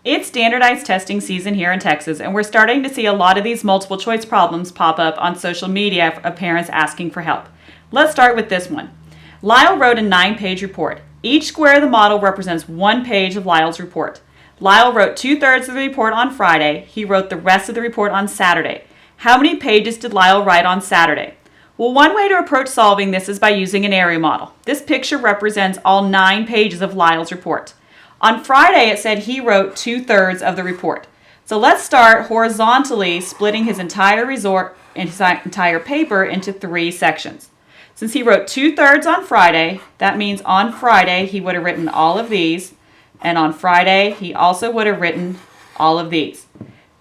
It's standardized testing season here in Texas, and we're starting to see a lot of these multiple choice problems pop up on social media of parents asking for help. Let's start with this one. Lyle wrote a 9-page report. Each square of the model represents 1 page of Lyle's report. Lyle wrote 2/3 of the report on Friday. He wrote the rest of the report on Saturday. How many pages did Lyle write on Saturday? Well, one way to approach solving this is by using an area model. This picture represents all 9 pages of Lyle's report. On Friday, it said he wrote 2/3 of the report. So let's start horizontally splitting his entire paper into 3 sections. Since he wrote 2/3 on Friday, that means on Friday he would have written all of these, and on Friday he also would have written all of these.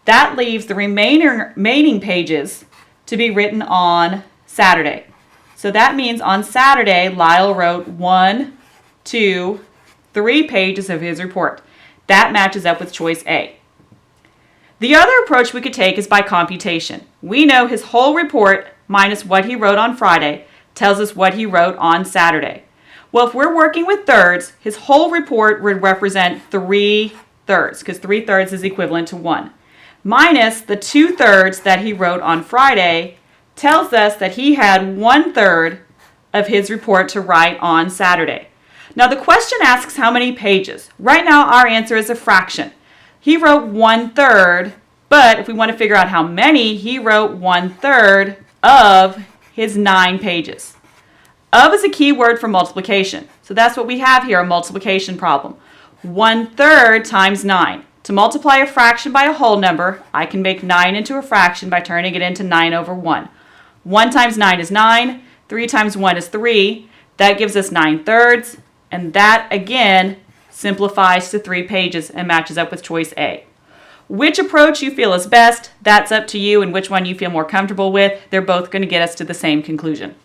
That leaves the remaining pages to be written on Saturday. So that means on Saturday, Lyle wrote 1, 2, 3 pages of his report. That matches up with choice A. The other approach we could take is by computation. We know his whole report minus what he wrote on Friday tells us what he wrote on Saturday. Well, if we're working with thirds, his whole report would represent 3/3 because 3/3 is equivalent to 1. Minus the 2/3 that he wrote on Friday tells us that he had 1/3 of his report to write on Saturday. Now the question asks how many pages. Right now our answer is a fraction. He wrote 1/3, but if we want to figure out how many, he wrote 1/3 of his 9 pages. Of is a key word for multiplication. So that's what we have here, a multiplication problem. 1/3 times 9. To multiply a fraction by a whole number, I can make 9 into a fraction by turning it into 9/1. 1 times 9 is 9. 3 times 1 is 3. That gives us 9/3. And that, again, simplifies to 3 pages and matches up with choice A. Which approach you feel is best, that's up to you, and which one you feel more comfortable with. They're both going to get us to the same conclusion.